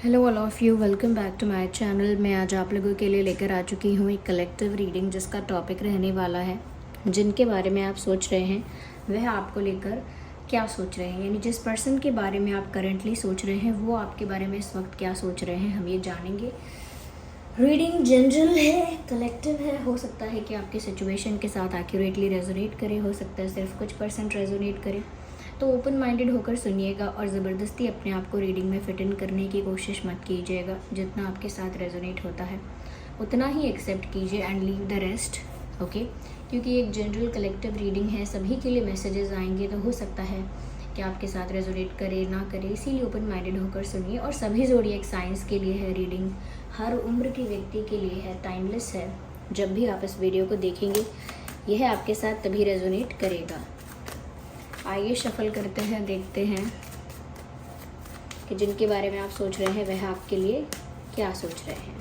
Hello all of you, welcome back to my channel. मैं आज आप लोगों के लिए लेकर आ चुकी हूँ एक कलेक्टिव रीडिंग जिसका टॉपिक रहने वाला है जिनके बारे में आप सोच रहे हैं वह आपको लेकर क्या सोच रहे हैं, यानी जिस पर्सन के बारे में आप करेंटली सोच रहे हैं वो आपके बारे में इस वक्त क्या सोच रहे हैं, हम ये जानेंगे। रीडिंग जनरल है, कलेक्टिव है, हो सकता है कि आपकी सिचुएशन के साथ एक्यूरेटली रेजोनेट करे, हो सकता है सिर्फ कुछ % रेजोनेट करे। तो ओपन माइंडेड होकर सुनिएगा और ज़बरदस्ती अपने आप को रीडिंग में फिट इन करने की कोशिश मत कीजिएगा। जितना आपके साथ रेजोनेट होता है उतना ही एक्सेप्ट कीजिए and leave the rest, okay. क्योंकि एक जनरल कलेक्टिव रीडिंग है, सभी के लिए मैसेजेस आएंगे, तो हो सकता है कि आपके साथ रेजोनेट करे ना करे, इसीलिए ओपन माइंडेड होकर सुनिए। और सभी ज़ोडिएक साइंस के लिए है रीडिंग, हर उम्र के व्यक्ति के लिए है, टाइमलेस है। जब भी आप इस वीडियो को देखेंगे यह आपके साथ तभी रेजोनेट करेगा। आइए शफल करते हैं, देखते हैं कि जिनके बारे में आप सोच रहे हैं वह आपके लिए क्या सोच रहे हैं।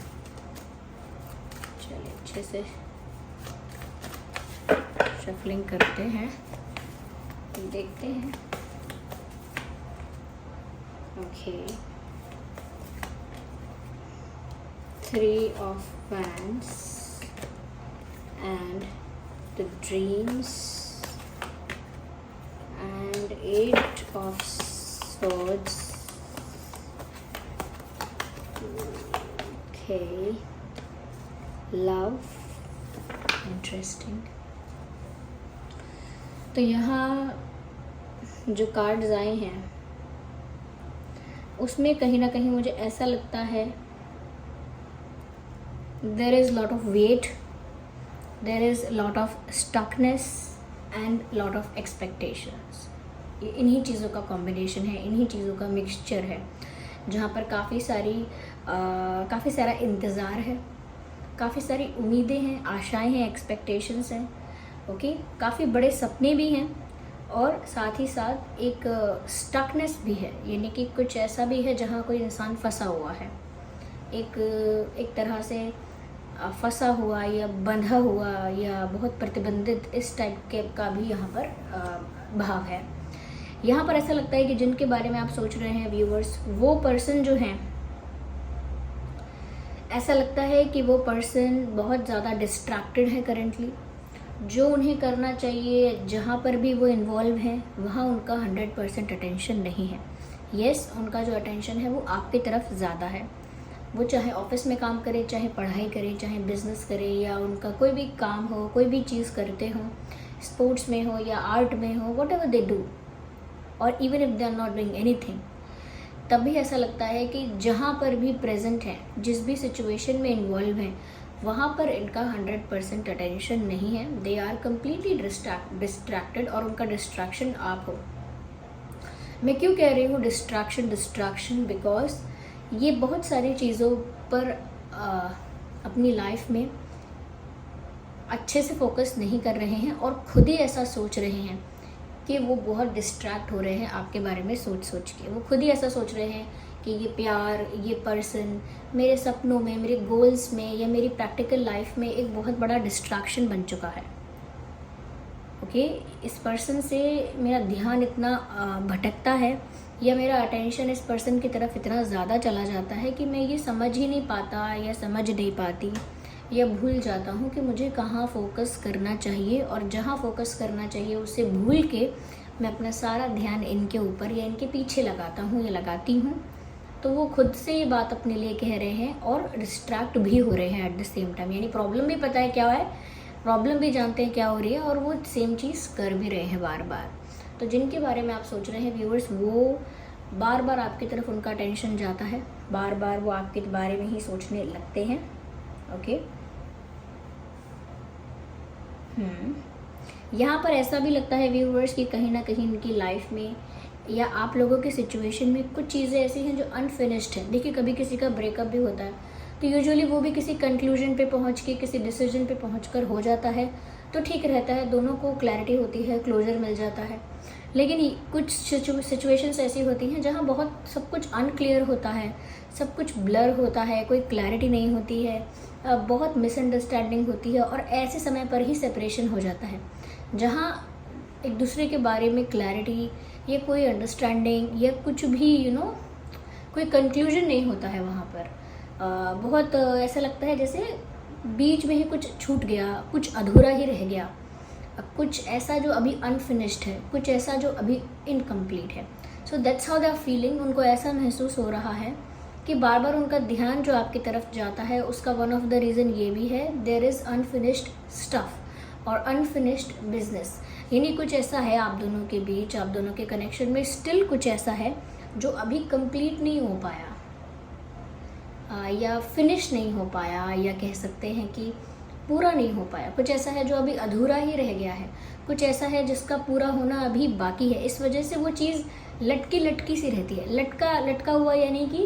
चलिए अच्छे से शफलिंग करते हैं, देखते हैं। Okay, 3 of Wands and the Dreams and 8 of Swords. Okay, love, interesting. तो यहाँ जो कार्ड्स आए हैं उसमें कहीं ना कहीं मुझे ऐसा लगता है there is lot of weight, there is lot of stuckness and lot of expectations. ये इन्हीं चीज़ों का कॉम्बिनेशन है, इन्हीं चीज़ों का मिक्सचर है, जहाँ पर काफ़ी सारा इंतज़ार है, काफ़ी सारी उम्मीदें हैं, आशाएं हैं, एक्सपेक्टेशंस हैं, ओके। काफ़ी बड़े सपने भी हैं और साथ ही साथ एक स्टकनेस भी है, यानी कि कुछ ऐसा भी है जहाँ कोई इंसान फंसा हुआ है, एक तरह से फंसा हुआ या बंधा हुआ या बहुत प्रतिबंधित, इस टाइप के का भी यहाँ पर भाव है। यहाँ पर ऐसा लगता है कि जिनके बारे में आप सोच रहे हैं व्यूअर्स, वो पर्सन जो हैं, ऐसा लगता है कि वो पर्सन बहुत ज़्यादा डिस्ट्रैक्टेड है करेंटली। जो उन्हें करना चाहिए, जहाँ पर भी वो इन्वॉल्व हैं, वहाँ उनका 100% अटेंशन नहीं है। यस, उनका जो अटेंशन है वो आपकी तरफ ज़्यादा है। वो चाहे ऑफिस में काम करे, चाहे पढ़ाई करे, चाहे बिजनेस करे, या उनका कोई भी काम हो, कोई भी चीज़ करते हो, स्पोर्ट्स में हो या आर्ट में हो, वट एवर दे डू, और even if they are not doing anything, तब भी ऐसा लगता है कि जहाँ पर भी प्रेजेंट है, जिस भी सिचुएशन में इन्वॉल्व हैं, वहाँ पर इनका 100% अटेंशन नहीं है। दे आर कम्प्लीटली डिस्ट्रैक्टेड, और उनका डिस्ट्रैक्शन आप हो। मैं क्यों कह रही हूँ डिस्ट्रैक्शन, बिकॉज ये बहुत सारी चीज़ों पर अपनी लाइफ में अच्छे से फोकस नहीं कर रहे हैं और खुद ही ऐसा सोच रहे हैं कि वो बहुत डिस्ट्रैक्ट हो रहे हैं आपके बारे में सोच के। वो खुद ही ऐसा सोच रहे हैं कि ये प्यार, ये पर्सन मेरे सपनों में, मेरे गोल्स में या मेरी प्रैक्टिकल लाइफ में एक बहुत बड़ा डिस्ट्रैक्शन बन चुका है, ओके। इस पर्सन से मेरा ध्यान इतना भटकता है या मेरा अटेंशन इस पर्सन की तरफ इतना ज़्यादा चला जाता है कि मैं ये समझ ही नहीं पाता या समझ नहीं पाती या भूल जाता हूँ कि मुझे कहाँ फोकस करना चाहिए, और जहाँ फोकस करना चाहिए उससे भूल के मैं अपना सारा ध्यान इनके ऊपर या इनके पीछे लगाता हूँ या लगाती हूँ। तो वो खुद से ये बात अपने लिए कह रहे हैं और डिस्ट्रैक्ट भी हो रहे हैं एट द सेम टाइम, यानी प्रॉब्लम भी पता है क्या है, प्रॉब्लम भी जानते हैं क्या हो रही है, और वो सेम चीज़ कर भी रहे हैं बार बार। तो जिनके बारे में आप सोच रहे हैं व्यूअर्स, वो बार बार आपकी तरफ उनका अटेंशन जाता है, बार बार वो आपके बारे में ही सोचने लगते हैं, ओके। यहाँ पर ऐसा भी लगता है व्यूअर्स कि कहीं ना कहीं इनकी लाइफ में या आप लोगों की सिचुएशन में कुछ चीज़ें ऐसी हैं जो अनफिनिश्ड हैं। देखिए, कभी किसी का ब्रेकअप भी होता है तो यूजुअली वो भी किसी कंक्लूजन पे पहुँच के, किसी डिसीजन पे पहुँचकर हो जाता है, तो ठीक रहता है, दोनों को क्लैरिटी होती है, क्लोजर मिल जाता है। लेकिन कुछ सिचुएशंस ऐसी होती हैं जहाँ बहुत सब कुछ अनक्लियर होता है, सब कुछ ब्लर होता है, कोई क्लैरिटी नहीं होती है, बहुत मिसअंडरस्टैंडिंग होती है, और ऐसे समय पर ही सेपरेशन हो जाता है, जहाँ एक दूसरे के बारे में क्लैरिटी या कोई अंडरस्टैंडिंग या कुछ भी कोई कंक्लूजन नहीं होता है वहाँ पर। बहुत ऐसा लगता है जैसे बीच में ही कुछ छूट गया, कुछ अधूरा ही रह गया, कुछ ऐसा जो अभी अनफिनिश्ड है, कुछ ऐसा जो अभी इनकम्प्लीट है। So that's how they are feeling. उनको ऐसा महसूस हो रहा है कि बार बार उनका ध्यान जो आपकी तरफ जाता है, उसका वन ऑफ द रीज़न ये भी है, देयर इज़ अनफिनिश्ड स्टफ और अनफिनिश्ड बिजनेस। यानी कुछ ऐसा है आप दोनों के बीच, आप दोनों के कनेक्शन में स्टिल कुछ ऐसा है जो अभी कंप्लीट नहीं हो पाया, या फिनिश नहीं हो पाया, या कह सकते हैं कि पूरा नहीं हो पाया। कुछ ऐसा है जो अभी अधूरा ही रह गया है, कुछ ऐसा है जिसका पूरा होना अभी बाकी है। इस वजह से वो चीज़ लटकी लटकी सी रहती है। लटका हुआ यानी कि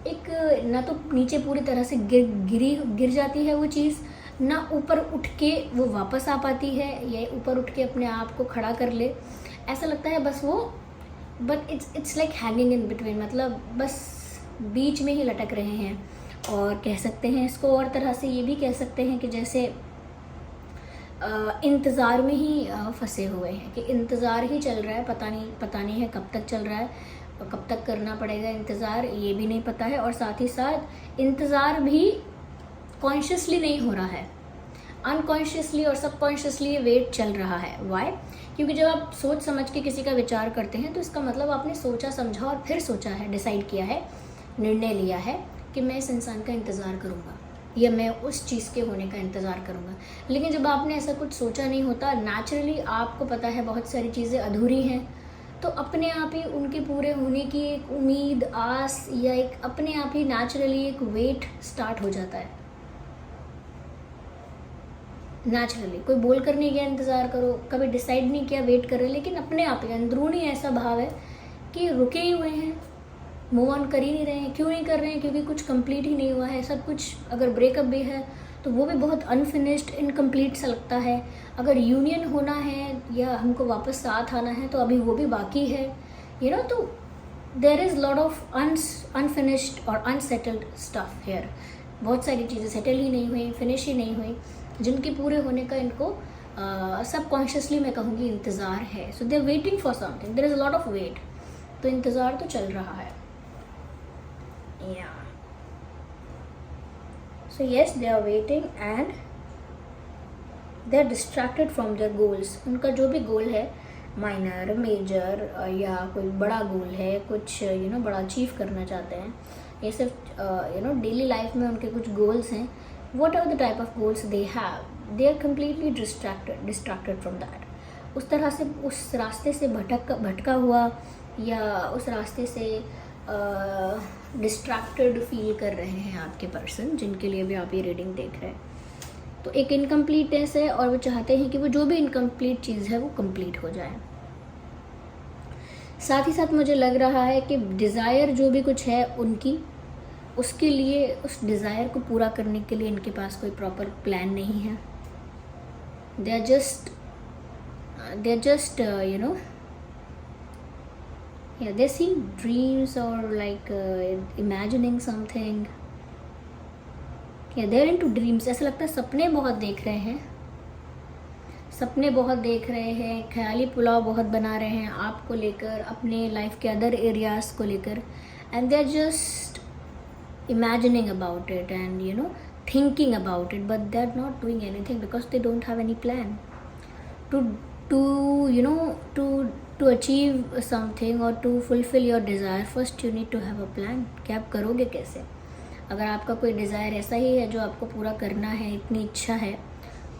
एक ना तो नीचे पूरी तरह से गिर जाती है वो चीज़, ना ऊपर उठ के वो वापस आ पाती है, या ऊपर उठ के अपने आप को खड़ा कर ले। ऐसा लगता है बस वो, but it's like hanging in between, मतलब बस बीच में ही लटक रहे हैं। और कह सकते हैं इसको और तरह से ये भी कह सकते हैं कि जैसे इंतज़ार में ही फंसे हुए हैं, कि इंतज़ार ही चल रहा है, पता नहीं है कब तक चल रहा है, कब तक करना पड़ेगा इंतज़ार, ये भी नहीं पता है। और साथ ही साथ इंतज़ार भी कॉन्शियसली नहीं हो रहा है, अनकॉन्शियसली और सबकॉन्शियसली ये वेट चल रहा है। वाई? क्योंकि जब आप सोच समझ के किसी का विचार करते हैं तो इसका मतलब आपने सोचा समझा और फिर सोचा है, डिसाइड किया है, निर्णय लिया है कि मैं इस इंसान का इंतज़ार करूँगा, या मैं उस चीज़ के होने का इंतज़ार करूँगा। लेकिन जब आपने ऐसा कुछ सोचा नहीं होता, नेचुरली आपको पता है बहुत सारी चीज़ें अधूरी हैं, तो अपने आप ही उनके पूरे होने की एक उम्मीद, आस, या एक अपने आप ही नेचुरली एक वेट स्टार्ट हो जाता है। नेचुरली कोई बोल कर नहीं गया इंतज़ार करो, कभी डिसाइड नहीं किया वेट कर रहे, लेकिन अपने आप ही अंदरूनी ऐसा भाव है कि रुके ही हुए हैं, मूव ऑन कर ही नहीं रहे हैं। क्यों नहीं कर रहे हैं? क्योंकि कुछ कंप्लीट ही नहीं हुआ है सब कुछ। अगर ब्रेकअप भी है तो वो भी बहुत अनफिनिश्ड, इनकम्प्लीट सा लगता है। अगर यूनियन होना है या हमको वापस साथ आना है तो अभी वो भी बाकी है, तो there is lot of unfinished और अनसेटल्ड स्टफ हेयर। बहुत सारी चीज़ें सेटल ही नहीं हुई, फिनिश ही नहीं हुई, जिनके पूरे होने का इनको सबकॉन्शियसली मैं कहूँगी इंतज़ार है। So they are waiting for something, there is lot of wait. तो इंतज़ार तो चल रहा है। So yes, they are waiting and they are distracted from their goals. उनका जो भी गोल है, माइनर, मेजर, या कोई बड़ा गोल है, कुछ बड़ा अचीव करना चाहते हैं, ये सिर्फ डेली लाइफ में उनके कुछ गोल्स हैं। What are the type of goals they have? They are completely distracted from that. उस तरह से उस रास्ते से भटका हुआ, या उस रास्ते से डिस्ट्रैक्टेड फील कर रहे हैं आपके पर्सन, जिनके लिए भी आप ये रीडिंग देख रहे हैं। तो एक इनकम्प्लीटनेस है और वो चाहते हैं कि वो जो भी इनकम्प्लीट चीज़ है वो कंप्लीट हो जाए। साथ ही साथ मुझे लग रहा है कि डिज़ायर जो भी कुछ है उनकी, उसके लिए, उस डिज़ायर को पूरा करने के लिए इनके पास कोई प्रॉपर प्लान नहीं है। They are just they see dreams or like imagining something. they're into dreams. ऐसा लगता है सपने बहुत देख रहे हैं, ख्याली पुलाव बहुत बना रहे हैं आपको लेकर, अपने लाइफ के अदर एरियाज को लेकर, and they're just imagining about it and thinking about it, but they're not doing anything because they don't have any plan to achieve something or to fulfill your desire. First you need to have a plan कि आप करोगे कैसे। अगर आपका कोई desire ऐसा ही है जो आपको पूरा करना है, इतनी इच्छा है,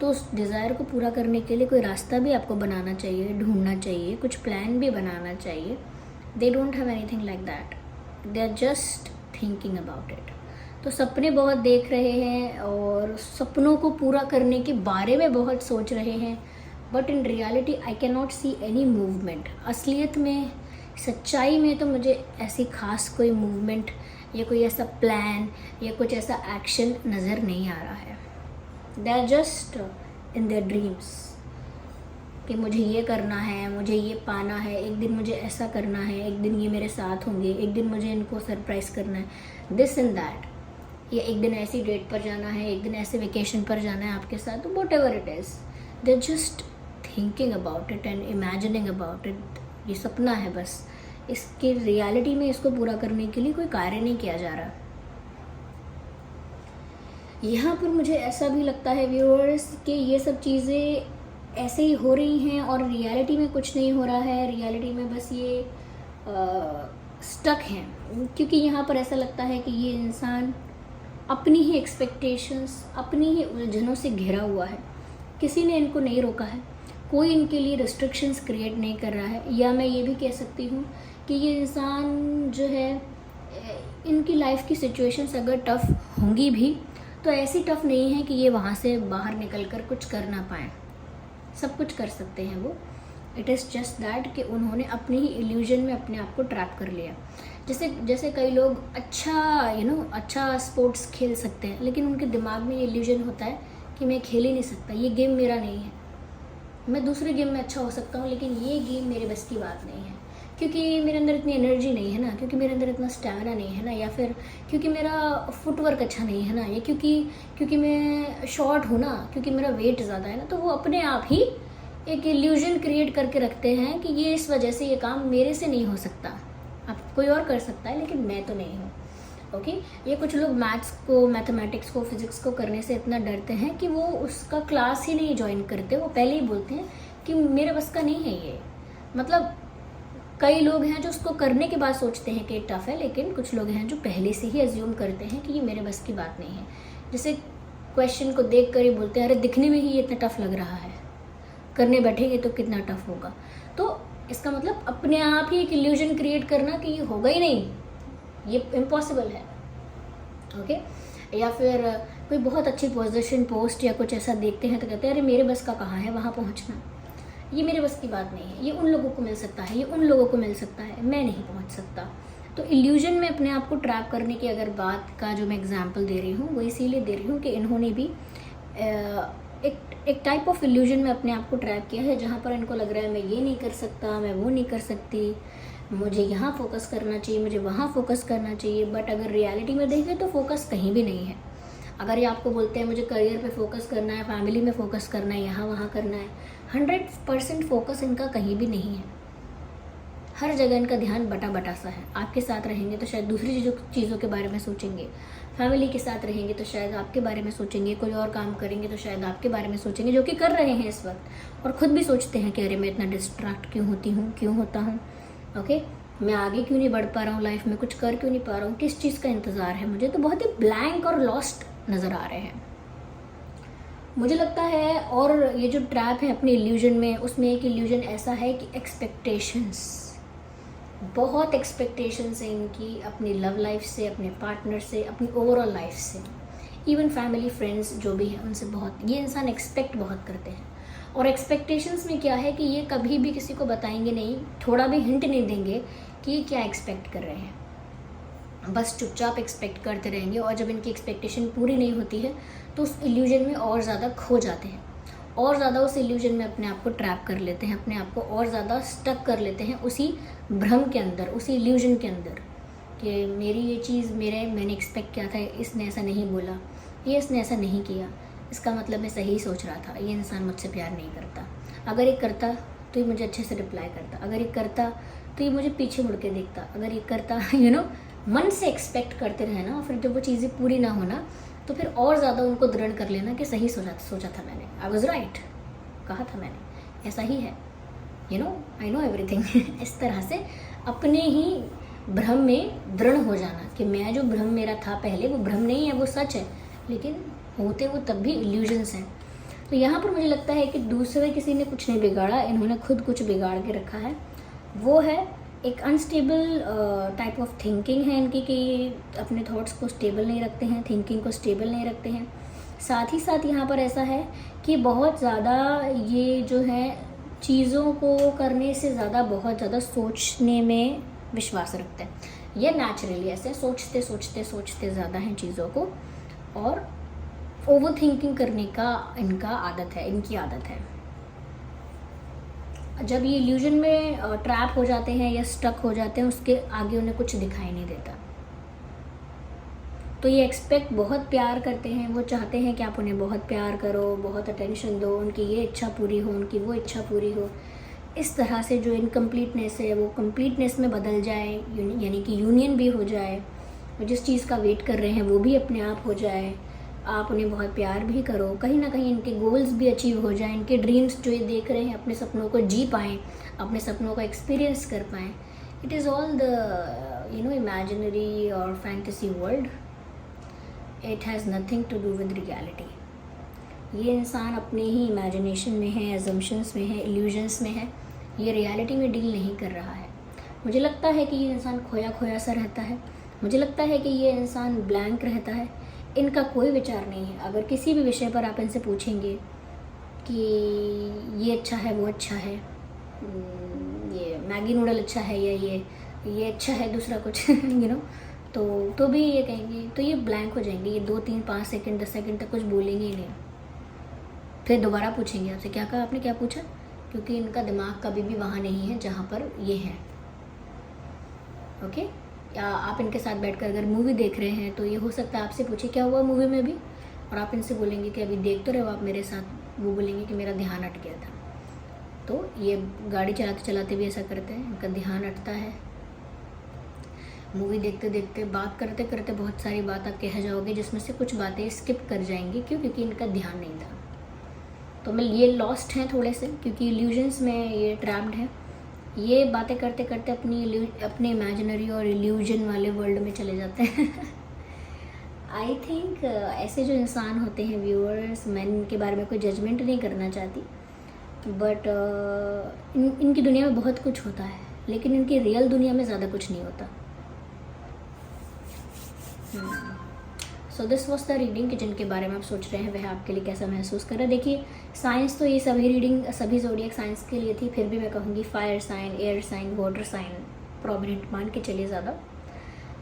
तो उस डिज़ायर को पूरा करने के लिए कोई रास्ता भी आपको बनाना चाहिए, ढूंढना चाहिए, कुछ प्लान भी बनाना चाहिए। They don't have anything like that, they are just thinking about it. तो सपने बहुत देख रहे हैं और सपनों को पूरा करने के बारे में बहुत सोच रहे हैं, but in reality I can not see any movement. असलियत में, सच्चाई में तो मुझे ऐसी खास कोई मूवमेंट या कोई ऐसा प्लान या कुछ ऐसा एक्शन नज़र नहीं आ रहा है। They are just in their dreams कि मुझे ये करना है, मुझे ये पाना है, एक दिन मुझे ऐसा करना है, एक दिन ये मेरे साथ होंगे, एक दिन मुझे इनको सरप्राइज़ करना है, दिस एंड दैट, या एक दिन ऐसी डेट पर जाना है, एक दिन ऐसे वेकेशन पर जाना है आपके साथ, what ever it is, they just thinking about it and imagining about it. ये सपना है बस, इसके रियलिटी में इसको पूरा करने के लिए कोई कार्य नहीं किया जा रहा। यहाँ पर मुझे ऐसा भी लगता है व्यूअर्स कि ये सब चीज़ें ऐसे ही हो रही हैं और रियलिटी में कुछ नहीं हो रहा है, रियलिटी में बस ये स्टक हैं, क्योंकि यहाँ पर ऐसा लगता है कि ये इंसान अपनी ही एक्सपेक्टेशंस, अपनी ही उलझनों से घिरा हुआ है। किसी ने इनको नहीं रोका है, कोई इनके लिए रिस्ट्रिक्शंस क्रिएट नहीं कर रहा है। या मैं ये भी कह सकती हूँ कि ये इंसान जो है, इनकी लाइफ की सिचुएशंस अगर टफ़ होंगी भी तो ऐसी टफ़ नहीं है कि ये वहाँ से बाहर निकल कर कुछ कर ना पाएँ। सब कुछ कर सकते हैं वो। इट इज़ जस्ट दैट कि उन्होंने अपनी ही इल्यूजन में अपने आप को ट्रैप कर लिया। जैसे कई लोग अच्छा स्पोर्ट्स खेल सकते हैं, लेकिन उनके दिमाग में ये इल्यूजन होता है कि मैं खेल ही नहीं सकता, ये गेम मेरा नहीं है। मैं दूसरे गेम में अच्छा हो सकता हूँ, लेकिन ये गेम मेरे बस की बात नहीं है, क्योंकि मेरे अंदर इतनी एनर्जी नहीं है ना, क्योंकि मेरे अंदर इतना स्टैमिना नहीं है ना, या फिर क्योंकि मेरा फुटवर्क अच्छा नहीं है ना, या क्योंकि मैं शॉर्ट हूँ ना, क्योंकि मेरा वेट ज़्यादा है ना। तो वो अपने आप ही एक इल्यूजन क्रिएट करके रखते हैं कि ये इस वजह से ये काम मेरे से नहीं हो सकता, अब कोई और कर सकता है लेकिन मैं तो नहीं हूँ। ओके, ये कुछ लोग मैथ्स को, मैथमेटिक्स को, फिजिक्स को करने से इतना डरते हैं कि वो उसका क्लास ही नहीं ज्वाइन करते। वो पहले ही बोलते हैं कि मेरे बस का नहीं है ये। मतलब कई लोग हैं जो उसको करने के बाद सोचते हैं कि टफ़ है, लेकिन कुछ लोग हैं जो पहले से ही अज्यूम करते हैं कि ये मेरे बस की बात नहीं है। जैसे क्वेश्चन को देख कर ही बोलते हैं, अरे दिखने में ही ये इतना टफ़ लग रहा है, करने बैठेंगे तो कितना टफ़ होगा। तो इसका मतलब अपने आप ही एक इल्यूजन क्रिएट करना कि ये होगा ही नहीं, ये इम्पॉसिबल है। ओके, या फिर कोई बहुत अच्छी पोजीशन, पोस्ट या कुछ ऐसा देखते हैं तो कहते हैं अरे मेरे बस का कहाँ है वहाँ पहुँचना, ये मेरे बस की बात नहीं है, ये उन लोगों को मिल सकता है, ये उन लोगों को मिल सकता है, मैं नहीं पहुँच सकता। तो इल्यूजन में अपने आप को ट्रैप करने की अगर बात का जो मैं एग्जांपल दे रही हूँ वो इसीलिए दे रही हूँ कि इन्होंने भी एक टाइप ऑफ इल्यूजन में अपने आप को ट्रैप किया है, जहाँ पर इनको लग रहा है मैं ये नहीं कर सकता, मैं वो नहीं कर सकती, मुझे यहाँ फोकस करना चाहिए, मुझे वहाँ फोकस करना चाहिए। बट अगर रियलिटी में देखें तो फोकस कहीं भी नहीं है। अगर ये आपको बोलते हैं मुझे करियर पे फोकस करना है, फैमिली में फोकस करना है, यहाँ वहाँ करना है, 100% फोकस इनका कहीं भी नहीं है। हर जगह इनका ध्यान बटा बटा सा है। आपके साथ रहेंगे तो शायद दूसरी चीज़ों के बारे में सोचेंगे, फैमिली के साथ रहेंगे तो शायद आपके बारे में सोचेंगे, कोई और काम करेंगे तो शायद आपके बारे में सोचेंगे, जो कि कर रहे हैं इस वक्त, और ख़ुद भी सोचते हैं कि अरे मैं इतना डिस्ट्रैक्ट क्यों होता हूँ। ओके, मैं आगे क्यों नहीं बढ़ पा रहा हूँ, लाइफ में कुछ कर क्यों नहीं पा रहा हूँ, किस चीज़ का इंतज़ार है मुझे। तो बहुत ही ब्लैंक और लॉस्ट नज़र आ रहे हैं मुझे लगता है। और ये जो ट्रैप है अपने इल्यूजन में, उसमें एक इल्यूजन ऐसा है कि एक्सपेक्टेशंस, बहुत एक्सपेक्टेशंस है इनकी अपनी लव लाइफ से, अपने पार्टनर से, अपनी ओवरऑल लाइफ से, इवन फैमिली फ्रेंड्स जो भी हैं उनसे बहुत ये इंसान एक्सपेक्ट बहुत करते हैं। और एक्सपेक्टेशंस में क्या है कि ये कभी भी किसी को बताएंगे नहीं, थोड़ा भी हिंट नहीं देंगे कि ये क्या एक्सपेक्ट कर रहे हैं, बस चुपचाप एक्सपेक्ट करते रहेंगे। और जब इनकी एक्सपेक्टेशन पूरी नहीं होती है तो उस इल्यूजन में और ज़्यादा खो जाते हैं, और ज़्यादा उस इल्यूजन में अपने आप को ट्रैप कर लेते हैं, अपने आप को और ज़्यादा स्टक कर लेते हैं उसी भ्रम के अंदर, उसी इल्यूजन के अंदर कि मेरी ये चीज़ मैंने एक्सपेक्ट किया था, इसने ऐसा नहीं बोला, ये इसने ऐसा नहीं किया, इसका मतलब मैं सही सोच रहा था, ये इंसान मुझसे प्यार नहीं करता, अगर ये करता तो ये मुझे अच्छे से रिप्लाई करता, अगर ये करता तो ये मुझे पीछे मुड़ के देखता, अगर ये करता मन से एक्सपेक्ट करते रहे ना, फिर जब वो चीज़ें पूरी ना होना तो फिर और ज़्यादा उनको दृढ़ कर लेना कि सही सोचा था मैंने, आई वॉज राइट, कहा था मैंने, ऐसा ही है, आई नो एवरीथिंग। इस तरह से अपने ही भ्रम में दृढ़ हो जाना कि मैं जो भ्रम मेरा था पहले वो भ्रम नहीं है, वो सच है, लेकिन होते वो तब भी इल्यूजन्स हैं। तो यहाँ पर मुझे लगता है कि दूसरे किसी ने कुछ नहीं बिगाड़ा, इन्होंने खुद कुछ बिगाड़ के रखा है। वो है एक अनस्टेबल टाइप ऑफ थिंकिंग है इनकी, कि अपने थॉट्स को स्टेबल नहीं रखते हैं, थिंकिंग को स्टेबल नहीं रखते हैं। साथ ही साथ यहाँ पर ऐसा है कि बहुत ज़्यादा ये जो है चीज़ों को करने से ज़्यादा बहुत ज़्यादा सोचने में विश्वास रखते हैं। ये नेचुरली ऐसे सोचते ज़्यादा हैं चीज़ों को, और ओवर थिंकिंग करने का इनकी आदत है। जब ये इल्यूजन में ट्रैप हो जाते हैं या स्टक हो जाते हैं, उसके आगे उन्हें कुछ दिखाई नहीं देता। तो ये एक्सपेक्ट बहुत प्यार करते हैं, वो चाहते हैं कि आप उन्हें बहुत प्यार करो, बहुत अटेंशन दो, उनकी ये इच्छा पूरी हो, उनकी वो इच्छा पूरी हो, इस तरह से जो इनकम्प्लीटनेस है वो कम्प्लीटनेस में बदल जाए, यानी कि यूनियन भी हो जाए, और जिस चीज़ का वेट कर रहे हैं वो भी अपने आप हो जाए। आप उन्हें बहुत प्यार भी करो, कहीं ना कहीं इनके गोल्स भी अचीव हो जाएं, इनके ड्रीम्स जो ये देख रहे हैं अपने सपनों को जी पाएँ, अपने सपनों का एक्सपीरियंस कर पाएँ। It is all the imaginary और fantasy world, it has nothing to do with reality. ये इंसान अपने ही इमेजिनेशन में है, एजम्पशंस में है, इल्यूजन्स में है, ये रियलिटी में डील नहीं कर रहा है। मुझे लगता है कि ये इंसान खोया खोया सा रहता है, मुझे लगता है कि ये इंसान ब्लैंक रहता है, इनका कोई विचार नहीं है। अगर किसी भी विषय पर आप इनसे पूछेंगे कि ये अच्छा है, वो अच्छा है, ये मैगी नूडल अच्छा है, या ये अच्छा है दूसरा कुछ तो भी ये कहेंगे, तो ये ब्लैंक हो जाएंगे। ये 2, 3, 5 सेकंड 10 सेकंड तक कुछ बोलेंगे ही नहीं। फिर दोबारा पूछेंगे आपसे, क्या कहा आपने, क्या पूछा, क्योंकि इनका दिमाग कभी भी वहाँ नहीं है जहाँ पर ये है। ओके, या आप इनके साथ बैठकर अगर मूवी देख रहे हैं तो ये हो सकता है आपसे पूछे क्या हुआ मूवी में भी, और आप इनसे बोलेंगे कि अभी देख तो रहे हो आप मेरे साथ, वो बोलेंगे कि मेरा ध्यान हट गया था। तो ये गाड़ी चलाते चलाते भी ऐसा करते हैं, इनका ध्यान हटता है। मूवी देखते देखते, बात करते करते बहुत सारी बात आप कह जाओगे जिसमें से कुछ बातें स्किप कर जाएंगे, क्यों, क्योंकि इनका ध्यान नहीं था। तो मैं ये लॉस्ट हैं थोड़े से, क्योंकि इल्यूजन्स में ये ट्रैप्ड है। ये बातें करते करते अपने इमेजिनरी और इल्यूजन वाले वर्ल्ड में चले जाते हैं। आई थिंक ऐसे जो इंसान होते हैं व्यूअर्स, मैं इनके बारे में कोई जजमेंट नहीं करना चाहती, बट इनकी दुनिया में बहुत कुछ होता है, लेकिन इनकी रियल दुनिया में ज़्यादा कुछ नहीं होता। So this was the reading कि जिनके बारे में आप सोच रहे हैं वह आपके लिए कैसा महसूस कर रहा है। देखिए, साइंस तो ये सभी रीडिंग सभी ज़ोडिएक साइंस के लिए थी, फिर भी मैं कहूँगी fire sign, air sign, water sign prominent मान के चलिए ज़्यादा,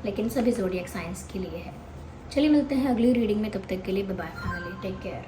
लेकिन सभी ज़ोडिएक साइंस के लिए है। चलिए मिलते हैं अगली रीडिंग में, तब तक के लिए bye bye, finally take care.